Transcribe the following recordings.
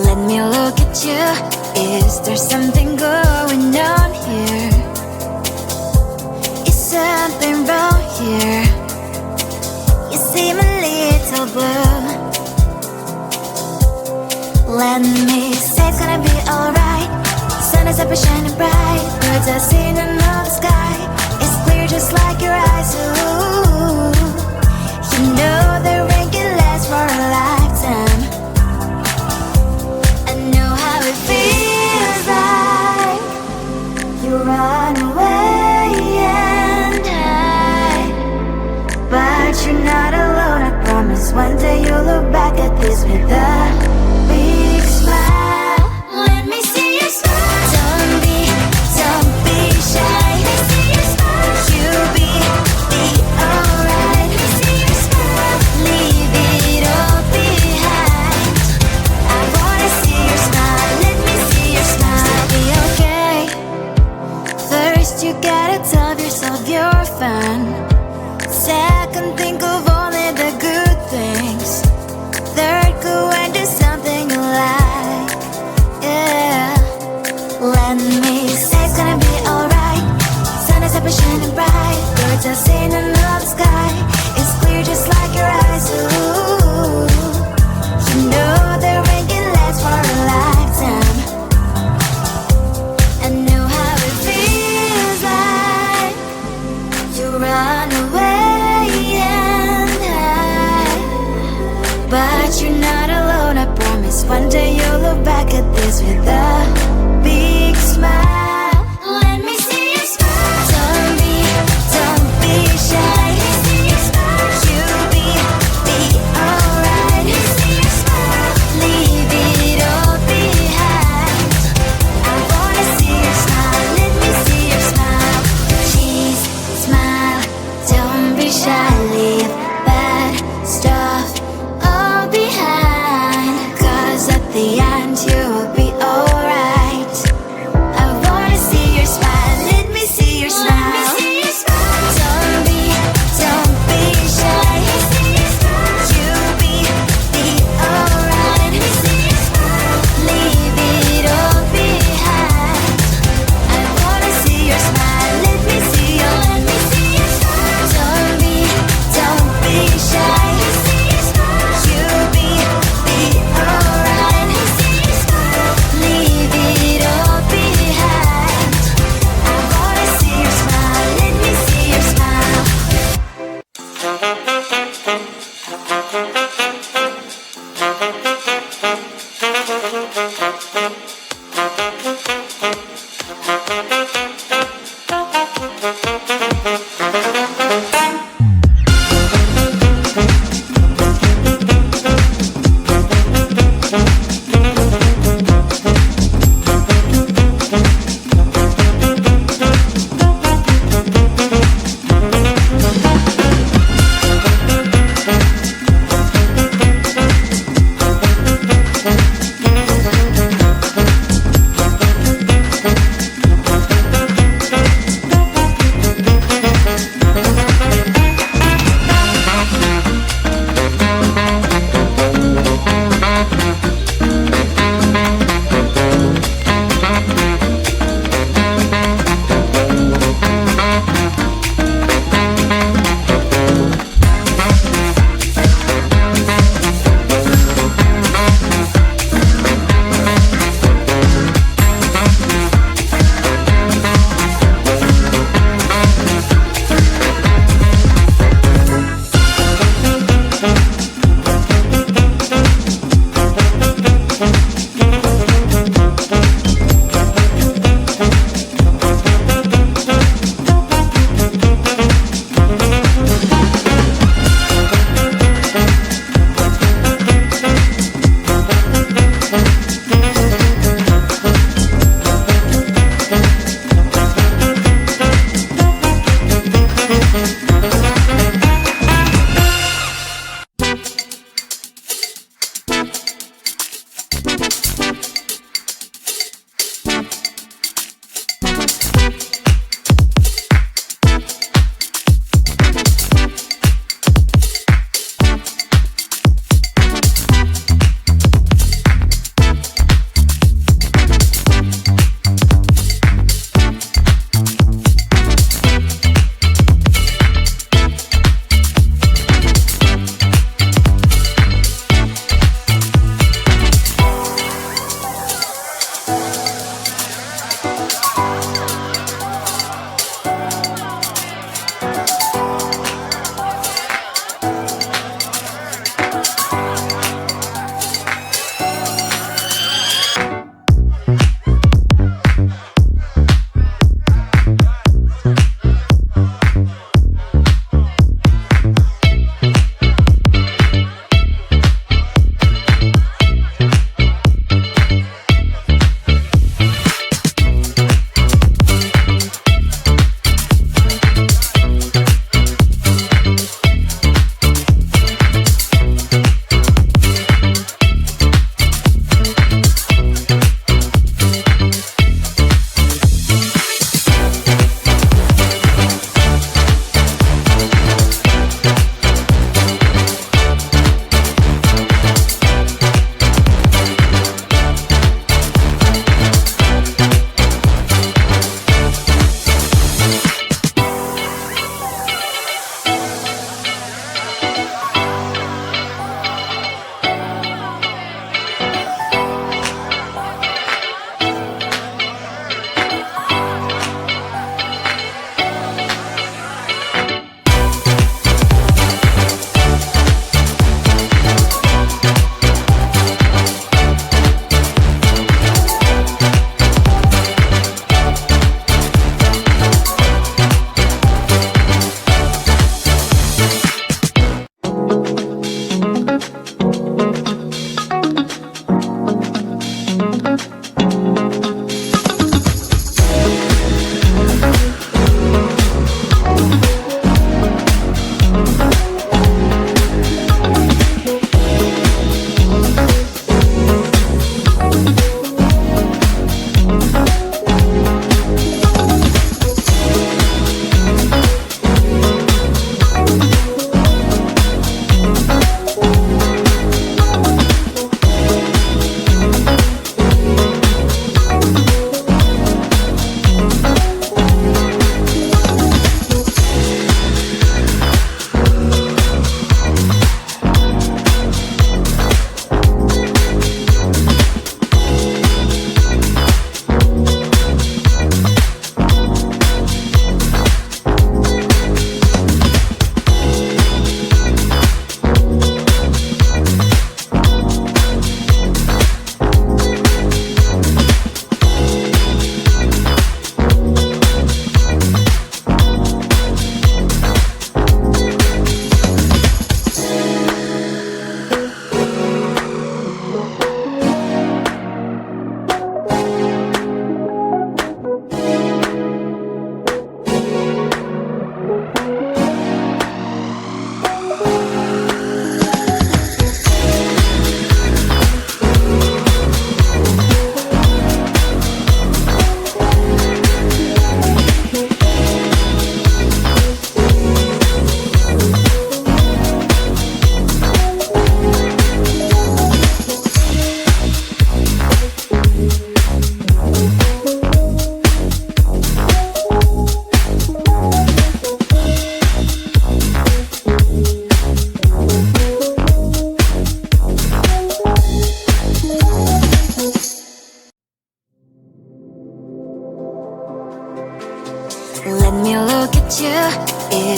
Let me look at you. Is there something going on here? Is something wrong here? You seem a little blue. Let me say it's gonna be alright. Sun is up and shining bright. Birds are singing in the sky. It's clear just like your eyes. Ooh, you know the rain can last for a lifetime. I know how it feels like you run away and hide, but you're not alone. I promise one day you'll look back at this with a big smile. Let me see you smile. Don't be shy. Let me see you smile. You'll be alright. Let me see you smile. Leave it all behind. I wanna see your smile. Let me see your smile. Be okay. First you gotta tell yourself you're fine. Second, think of only the good things. Third, go and do something you like. Yeah. Let me say it's gonna be alright. Sun is up and shining bright. Birds are singing in the sky. It's clear just like your eyes. Ooh, you know the rain can last for a lifetime. I know how it feels like you run away and hide, but you're not alone. I promise one day you'll look back at this with a big smile. Let me see you smile. Don't be shy. Let me see you smile. You'll be alright. Let me see you smile. Leave it all behind. I wanna see your smile. Let me see your smile. Cheese, smile. Don't be shy. Leave bad stuff all behind. 'Cause at the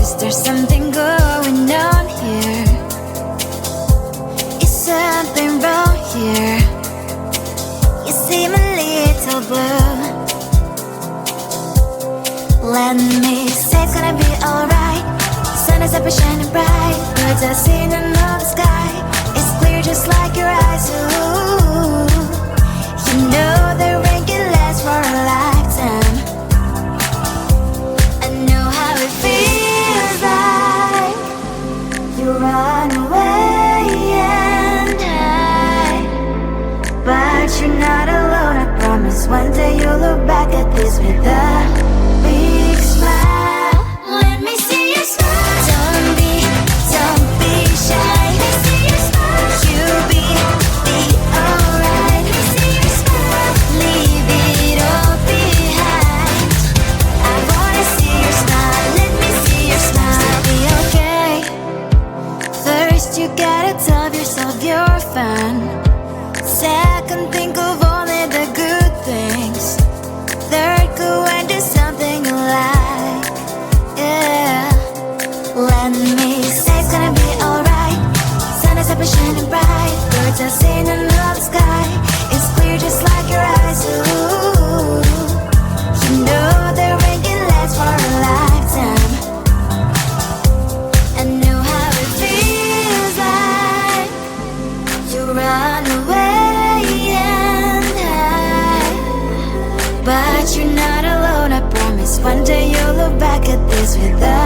'cause there's something going on here. Is something wrong here? You seem a little blue. Let me say it's gonna be alright. Sun is up and shining bright. Birds are singing in the sky. It's clear just like your eyes. Ooh, you know the rain can last for a lifetime. I know how it feels like you run away and hide, but you're not alone. I promise one day you'll look back at this with a big smile. Let me see your smile. Don't be shy. Let me see your smile. You'll be alright. Let me see your smile. Leave it all behind. I wanna see your smile. Let me see your smile. It'll be okay. First you gotta tell yourself you're fine. Second, think of only the good things. Third, go and do something you like. Yeah. Let me say it's gonna be alright. Sun is up and shining bright. Birds are singing in the sky. It's clear just like your eyes. Ooh, you know the rain can last for a lifetime. I know how it feels like you run away and hide, but you're not alone. I promise one day you'll look back at this with us.